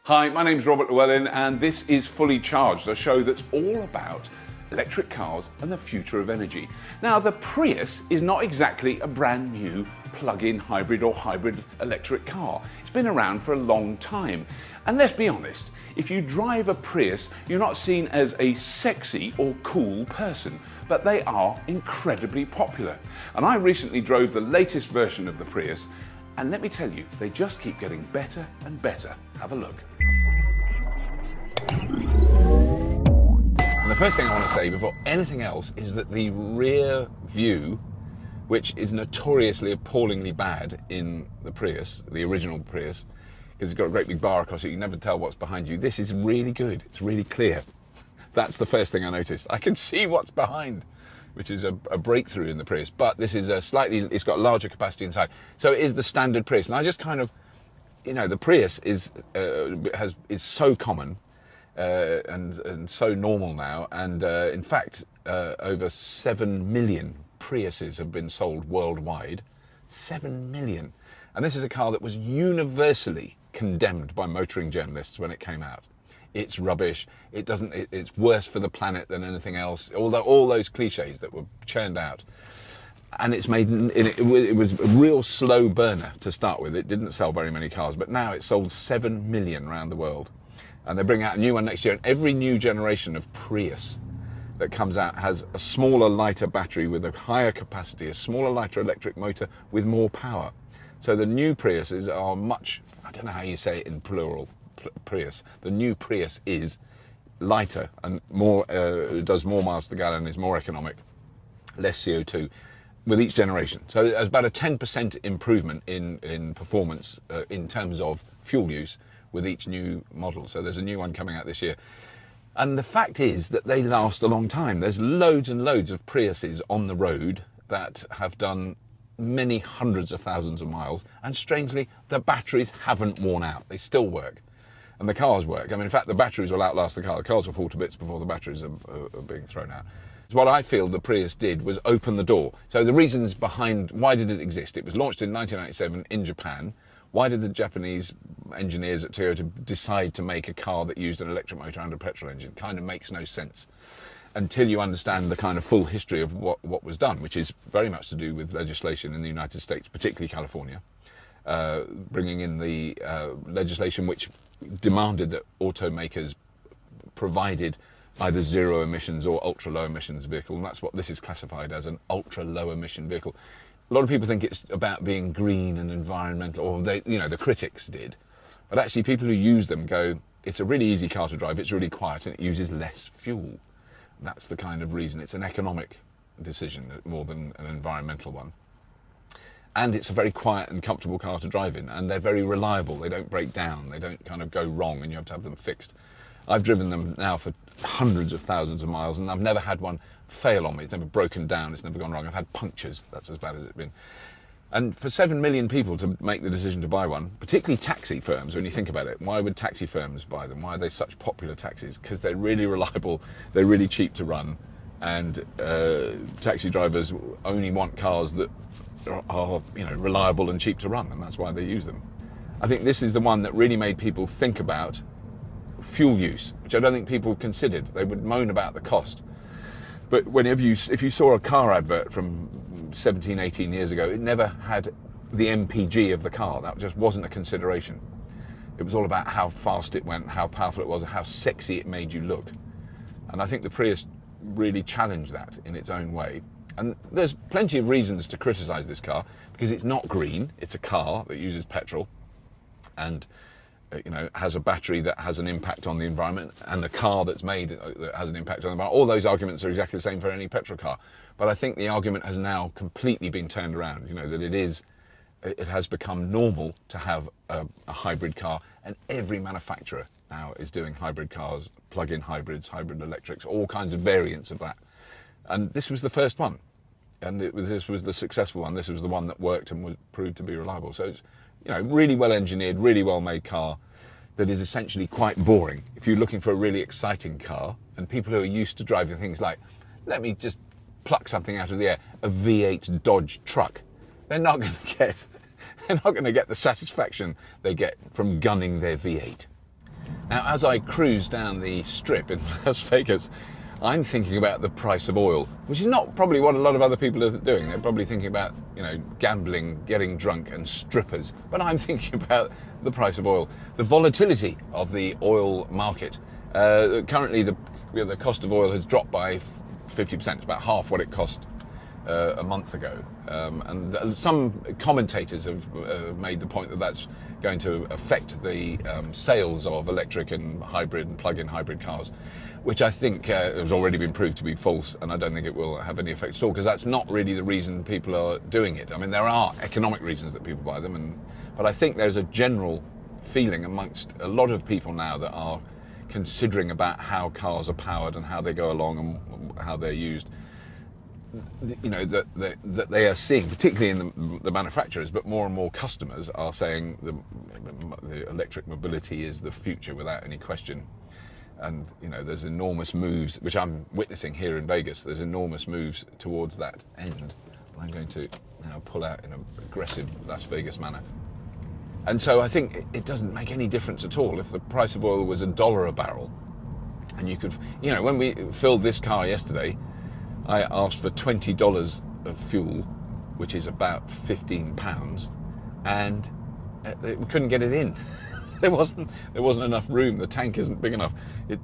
Hi, my name's Robert Llewellyn and this is Fully Charged, a show that's all about electric cars and the future of energy. Now, the Prius is not exactly a brand new plug-in hybrid or hybrid electric car. It's been around for a long time. And let's be honest, if you drive a Prius, you're not seen as a sexy or cool person, but they are incredibly popular. And I recently drove the latest version of the Prius, and let me tell you, they just keep getting better and better. Have a look. And the first thing I want to say before anything else is that the rear view, which is notoriously appallingly bad in the Prius, the original Prius, because it's got a great big bar across it, you can never tell what's behind you. This is really good, it's really clear. That's the first thing I noticed. I can see what's behind, which is a breakthrough in the Prius, but this is it's got larger capacity inside. So it is the standard Prius, and I just kind of, you know, the Prius is so common and so normal now, and in fact, over 7 million Priuses have been sold worldwide. 7 million. And this is a car that was universally condemned by motoring journalists when it came out. It's rubbish, it's worse for the planet than anything else, all those cliches that were churned out. And it was a real slow burner to start with. It didn't sell very many cars, but now it's sold 7 million around the world. And they bring out a new one next year, and every new generation of Prius that comes out has a smaller, lighter battery with a higher capacity, a smaller, lighter electric motor with more power. So the new Priuses are much, I don't know how you say it in plural, Prius. The new Prius is lighter and more, does more miles to the gallon, is more economic, less CO2 with each generation. So there's about a 10% improvement in performance in terms of fuel use with each new model. So there's a new one coming out this year. And the fact is that they last a long time. There's loads and loads of Priuses on the road that have done many hundreds of thousands of miles, and strangely, the batteries haven't worn out. They still work. And the cars work. I mean, in fact, the batteries will outlast the car. The cars will fall to bits before the batteries are being thrown out. So what I feel the Prius did was open the door. So the reasons behind why did it exist? It was launched in 1997 in Japan. Why did the Japanese engineers at Toyota decide to make a car that used an electric motor and a petrol engine? Kind of makes no sense until you understand the kind of full history of what was done, which is very much to do with legislation in the United States, particularly California, bringing in the legislation which demanded that automakers provided either zero emissions or ultra low emissions vehicle, and that's what this is classified as, an ultra low emission vehicle. A lot of people think it's about being green and environmental, or the critics did, but actually people who use them go, it's a really easy car to drive, it's really quiet, and it uses less fuel. That's the kind of reason. It's an economic decision more than an environmental one. And it's a very quiet and comfortable car to drive in, and they're very reliable. They don't break down, they don't kind of go wrong and you have to have them fixed. I've driven them now for hundreds of thousands of miles, and I've never had one fail on me. It's never broken down, it's never gone wrong. I've had punctures, that's as bad as it's been. And for 7 million people to make the decision to buy one, particularly taxi firms, when you think about it, why would taxi firms buy them? Why are they such popular taxis? Because they're really reliable, they're really cheap to run, and taxi drivers only want cars that are reliable and cheap to run, and that's why they use them. I think this is the one that really made people think about fuel use, which I don't think people considered. They would moan about the cost. But if you saw a car advert from 17, 18 years ago, it never had the MPG of the car. That just wasn't a consideration. It was all about how fast it went, how powerful it was, and how sexy it made you look. And I think the Prius really challenged that in its own way. And there's plenty of reasons to criticize this car, because it's not green. It's a car that uses petrol and has a battery that has an impact on the environment, and a car that's made that has an impact on the environment. All those arguments are exactly the same for any petrol car. But I think the argument has now completely been turned around, that it has become normal to have a hybrid car, and every manufacturer now is doing hybrid cars, plug-in hybrids, hybrid electrics, all kinds of variants of that. And this was the first one, and this was the successful one. This was the one that worked and was proved to be reliable. So it's really well engineered, really well made car that is essentially quite boring. If you're looking for a really exciting car, and people who are used to driving things like, let me just pluck something out of the air, a V8 Dodge truck, they're not going to get the satisfaction they get from gunning their V8. Now, as I cruise down the strip in Las Vegas, I'm thinking about the price of oil, which is not probably what a lot of other people are doing. They're probably thinking about, you know, gambling, getting drunk and strippers. But I'm thinking about the price of oil, the volatility of the oil market. Currently, the cost of oil has dropped by 50%, about half what it cost a month ago. And some commentators have made the point that that's going to affect the sales of electric and hybrid and plug-in hybrid cars, which I think has already been proved to be false, and I don't think it will have any effect at all, because that's not really the reason people are doing it. I mean, there are economic reasons that people buy them, but I think there's a general feeling amongst a lot of people now that are considering about how cars are powered and how they go along and how they're used. You know, that they are seeing, particularly in the manufacturers, but more and more customers are saying the electric mobility is the future without any question. And, you know, there's enormous moves, which I'm witnessing here in Vegas, there's enormous moves towards that end. I'm going to now pull out in an aggressive Las Vegas manner. And so I think it doesn't make any difference at all if the price of oil was $1 a barrel. And you could, you know, when we filled this car yesterday, I asked for $20 of fuel, which is about £15, and we couldn't get it in. There wasn't enough room. The tank isn't big enough.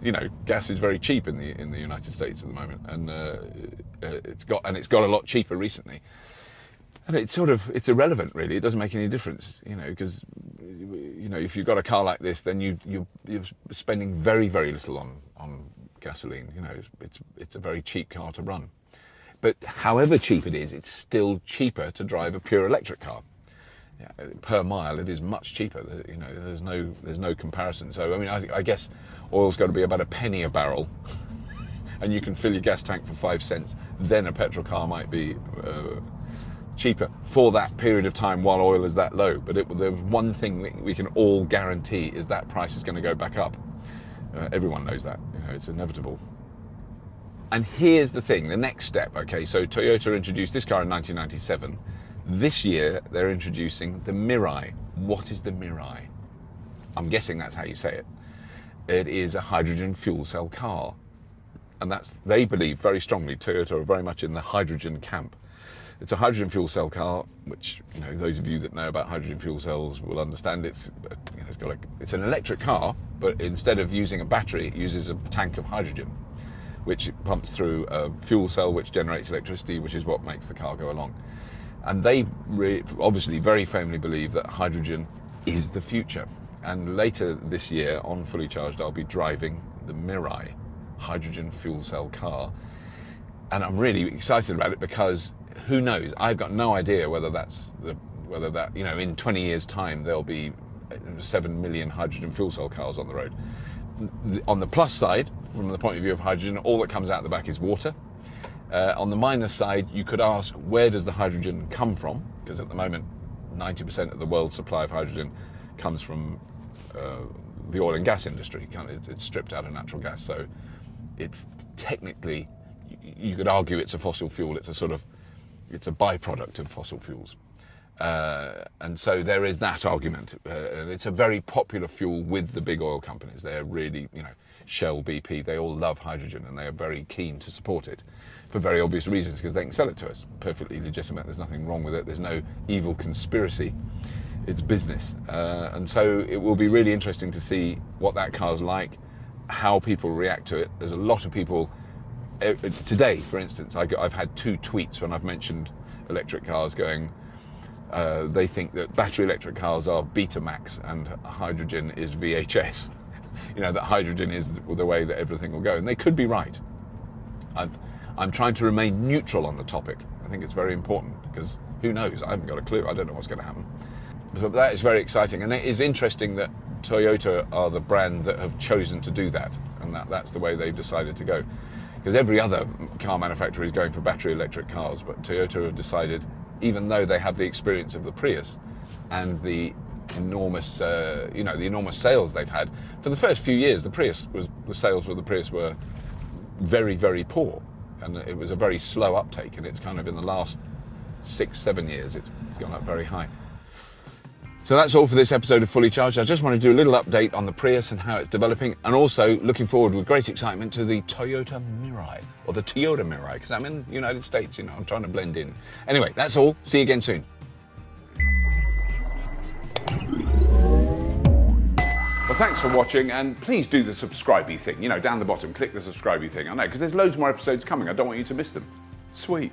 You know, gas is very cheap in the United States at the moment, and it's got a lot cheaper recently. And it's irrelevant, really. It doesn't make any difference, you know, because, you know, if you've got a car like this, then you're spending very, very little on gasoline. You know, it's a very cheap car to run. But however cheap it is, it's still cheaper to drive a pure electric car. Yeah, per mile, it is much cheaper. You know, there's no comparison. So I mean, I guess oil's got to be about a penny a barrel, and you can fill your gas tank for 5 cents. Then a petrol car might be cheaper for that period of time while oil is that low. But the one thing we can all guarantee is that price is going to go back up. Everyone knows that. You know, it's inevitable. And here's the thing: the next step. Okay, so Toyota introduced this car in 1997. This year, they're introducing the Mirai. What is the Mirai? I'm guessing that's how you say it. It is a hydrogen fuel cell car. And they believe very strongly, Toyota are very much in the hydrogen camp. It's a hydrogen fuel cell car, which, you know, those of you that know about hydrogen fuel cells will understand it's an electric car, but instead of using a battery, it uses a tank of hydrogen, which pumps through a fuel cell which generates electricity, which is what makes the car go along. And they obviously very firmly believe that hydrogen is the future. And later this year, on Fully Charged, I'll be driving the Mirai hydrogen fuel cell car. And I'm really excited about it because who knows? I've got no idea whether that, you know, in 20 years' time, there'll be 7 million hydrogen fuel cell cars on the road. On the plus side, from the point of view of hydrogen, all that comes out the back is water. On the minus side, you could ask, where does the hydrogen come from? Because at the moment, 90% of the world's supply of hydrogen comes from the oil and gas industry. It's stripped out of natural gas. So it's technically, you could argue it's a fossil fuel. It's a byproduct of fossil fuels. And so there is that argument. And it's a very popular fuel with the big oil companies. They're really, you know, Shell, BP, they all love hydrogen and they are very keen to support it for very obvious reasons, because they can sell it to us. Perfectly legitimate. There's nothing wrong with it. There's no evil conspiracy. It's business. And so it will be really interesting to see what that car's like, how people react to it. There's a lot of people. Today, for instance, I've had 2 tweets when I've mentioned electric cars going, they think that battery electric cars are Betamax and hydrogen is VHS. You know, that hydrogen is the way that everything will go. And they could be right. I'm trying to remain neutral on the topic. I think it's very important because who knows? I haven't got a clue. I don't know what's going to happen. But that is very exciting. And it is interesting that Toyota are the brand that have chosen to do that. And that's the way they've decided to go. Because every other car manufacturer is going for battery electric cars. But Toyota have decided, even though they have the experience of the Prius and the enormous, the enormous sales they've had. For the first few years, the sales of the Prius were very, very poor, and it was a very slow uptake. And it's kind of in the last 6-7 years, it's gone up very high. So that's all for this episode of Fully Charged. I just want to do a little update on the Prius and how it's developing, and also looking forward with great excitement to the Toyota Mirai, or the Toyota Mirai, because I'm in the United States, you know, I'm trying to blend in. Anyway, that's all. See you again soon. Well, thanks for watching, and please do the subscribe-y thing. You know, down the bottom, click the subscribe-y thing. I know, because there's loads more episodes coming. I don't want you to miss them. Sweet.